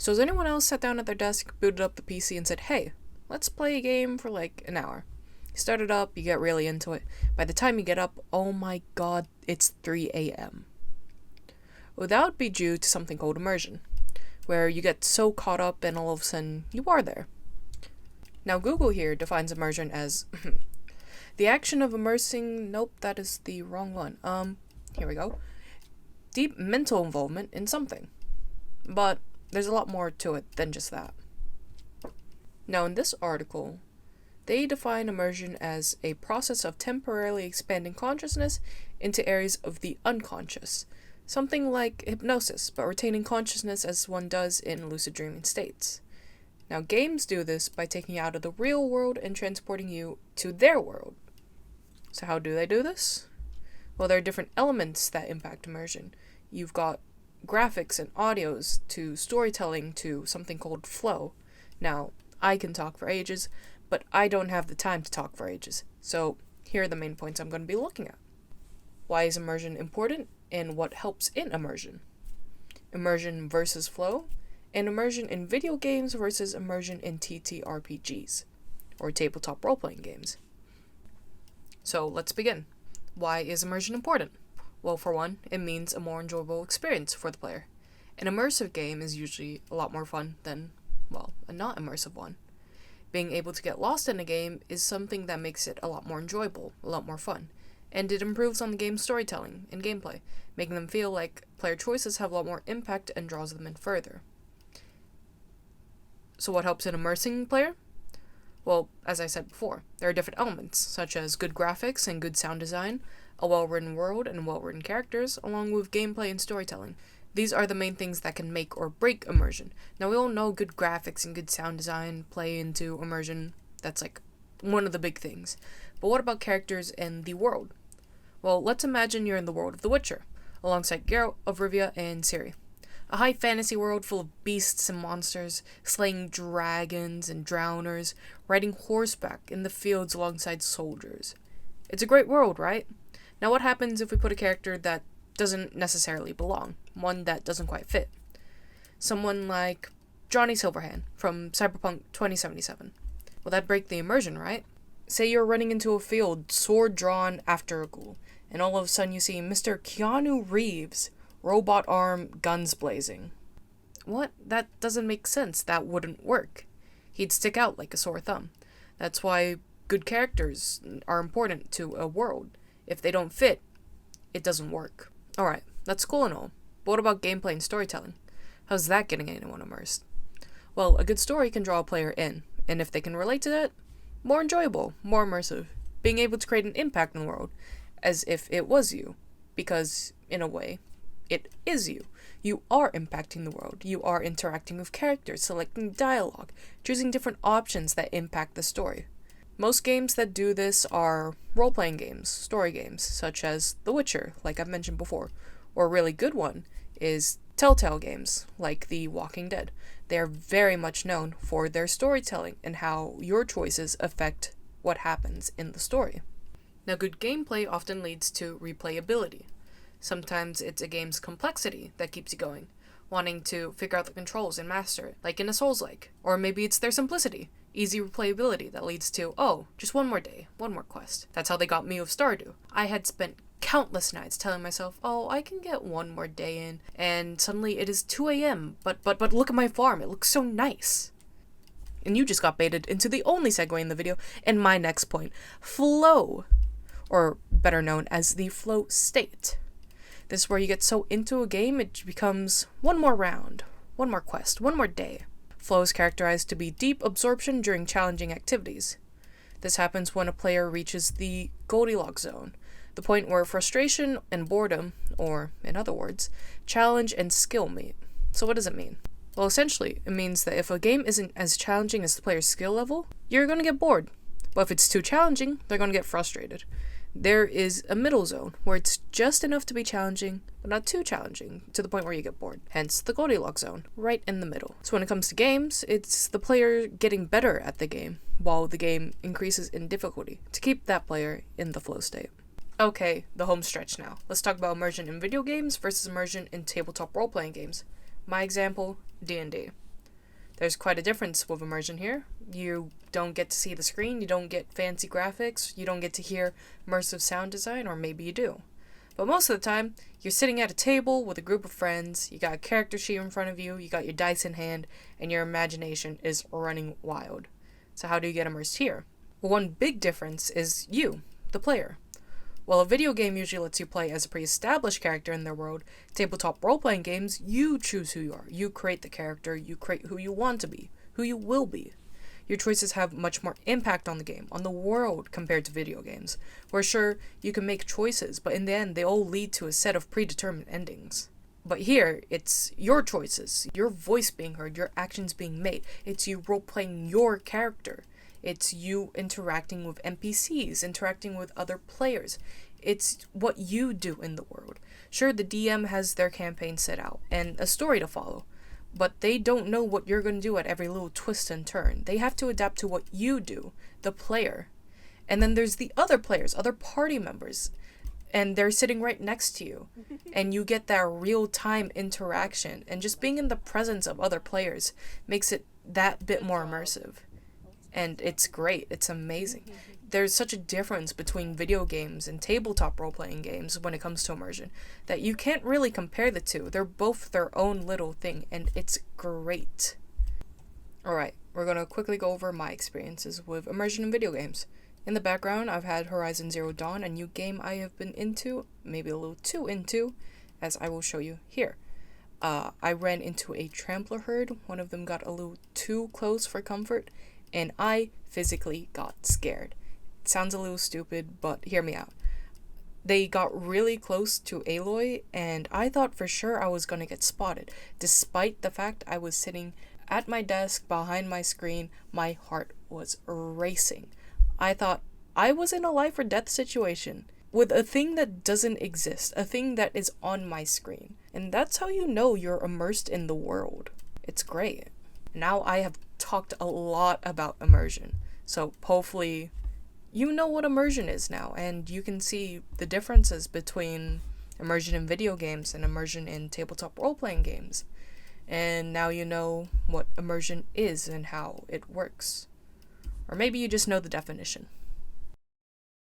So has anyone else sat down at their desk, booted up the PC, and said, hey, let's play a game for like an hour? You start it up, you get really into it. By the time you get up, oh my god, it's 3 a.m. Well, that would be due to something called immersion, where you get so caught up and all of a sudden you are there. Now Google here defines immersion as the action of immersing, nope, that is the wrong one. Here we go. Deep mental involvement in something. But there's a lot more to it than just that. Now in this article, they define immersion as a process of temporarily expanding consciousness into areas of the unconscious. Something like hypnosis, but retaining consciousness as one does in lucid dreaming states. Now, games do this by taking you out of the real world and transporting you to their world. So how do they do this? Well, there are different elements that impact immersion. You've got graphics and audios to storytelling to something called flow. Now, I can talk for ages, but I don't have the time to talk for ages. So here are the main points I'm going to be looking at. Why is immersion important, and what helps in immersion? Immersion versus flow, and immersion in video games versus immersion in TTRPGs, or tabletop role-playing games. So let's begin. Why is immersion important? Well, for one, it means a more enjoyable experience for the player. An immersive game is usually a lot more fun than, well, a not immersive one. Being able to get lost in a game is something that makes it a lot more enjoyable, a lot more fun, and it improves on the game's storytelling and gameplay, making them feel like player choices have a lot more impact and draws them in further. So what helps in immersing the player? Well, as I said before, there are different elements, such as good graphics and good sound design, a well-written world and well-written characters, along with gameplay and storytelling. These are the main things that can make or break immersion. Now, we all know good graphics and good sound design play into immersion. That's like one of the big things. But what about characters and the world? Well, let's imagine you're in the world of The Witcher, alongside Geralt of Rivia and Ciri. A high fantasy world full of beasts and monsters, slaying dragons and drowners, riding horseback in the fields alongside soldiers. It's a great world, right? Now what happens if we put a character that doesn't necessarily belong, one that doesn't quite fit? Someone like Johnny Silverhand from Cyberpunk 2077. Well, that'd break the immersion, right? Say you're running into a field, sword drawn after a ghoul, and all of a sudden you see Mr. Keanu Reeves, robot arm, guns blazing. What? That doesn't make sense. That wouldn't work. He'd stick out like a sore thumb. That's why good characters are important to a world. If they don't fit, it doesn't work. Alright, that's cool and all. But what about gameplay and storytelling? How's that getting anyone immersed? Well, a good story can draw a player in, and if they can relate to that, more enjoyable, more immersive, being able to create an impact in the world, as if it was you, because, in a way, it is you. You are impacting the world. You are interacting with characters, selecting dialogue, choosing different options that impact the story. Most games that do this are role-playing games, story games, such as The Witcher, like I've mentioned before, or a really good one is Telltale games, like The Walking Dead. They are very much known for their storytelling and how your choices affect what happens in the story. Now, good gameplay often leads to replayability. Sometimes it's a game's complexity that keeps you going, wanting to figure out the controls and master it, like in a Souls-like. Or maybe it's their simplicity, easy replayability that leads to, oh, just one more day, one more quest. That's how they got me with Stardew. I had spent countless nights telling myself, oh, I can get one more day in, and suddenly it is 2 a.m., but look at my farm, it looks so nice. And you just got baited into the only segue in the video, and my next point, flow, or better known as the flow state. This is where you get so into a game, it becomes one more round, one more quest, one more day. Flow is characterized to be deep absorption during challenging activities. This happens when a player reaches the Goldilocks zone, the point where frustration and boredom, or in other words, challenge and skill meet. So what does it mean? Well, essentially, it means that if a game isn't as challenging as the player's skill level, you're going to get bored. But if it's too challenging, they're going to get frustrated. There is a middle zone, where it's just enough to be challenging, but not too challenging, to the point where you get bored. Hence, the Goldilocks zone, right in the middle. So when it comes to games, it's the player getting better at the game, while the game increases in difficulty, to keep that player in the flow state. Okay, the home stretch now. Let's talk about immersion in video games versus immersion in tabletop role-playing games. My example, D&D. There's quite a difference with immersion here. You don't get to see the screen, you don't get fancy graphics, you don't get to hear immersive sound design, or maybe you do. But most of the time, you're sitting at a table with a group of friends, you got a character sheet in front of you, you got your dice in hand, and your imagination is running wild. So how do you get immersed here? Well, one big difference is you, the player. While a video game usually lets you play as a pre-established character in their world, tabletop role-playing games, you choose who you are. You create the character, you create who you want to be, who you will be. Your choices have much more impact on the game, on the world, compared to video games, where sure, you can make choices, but in the end, they all lead to a set of predetermined endings. But here, it's your choices, your voice being heard, your actions being made. It's you role-playing your character. It's you interacting with NPCs, interacting with other players. It's what you do in the world. Sure, the DM has their campaign set out, and a story to follow, but they don't know what you're going to do at every little twist and turn. They have to adapt to what you do, the player. And then there's the other players, other party members, and they're sitting right next to you. And you get that real-time interaction, and just being in the presence of other players makes it that bit more immersive. And it's great, it's amazing. There's such a difference between video games and tabletop role-playing games when it comes to immersion that you can't really compare the two. They're both their own little thing, and it's great. Alright, we're going to quickly go over my experiences with immersion in video games. In the background, I've had Horizon Zero Dawn, a new game I have been into, maybe a little too into, as I will show you here. I ran into a trampler herd. One of them got a little too close for comfort, and I physically got scared. It sounds a little stupid, but hear me out. They got really close to Aloy, and I thought for sure I was gonna get spotted. Despite the fact I was sitting at my desk behind my screen, my heart was racing. I thought I was in a life or death situation with a thing that doesn't exist, a thing that is on my screen. And that's how you know you're immersed in the world. It's great. Now I have talked a lot about immersion, so hopefully you know what immersion is now, and you can see the differences between immersion in video games and immersion in tabletop role-playing games. And now you know what immersion is and how it works. Or maybe you just know the definition.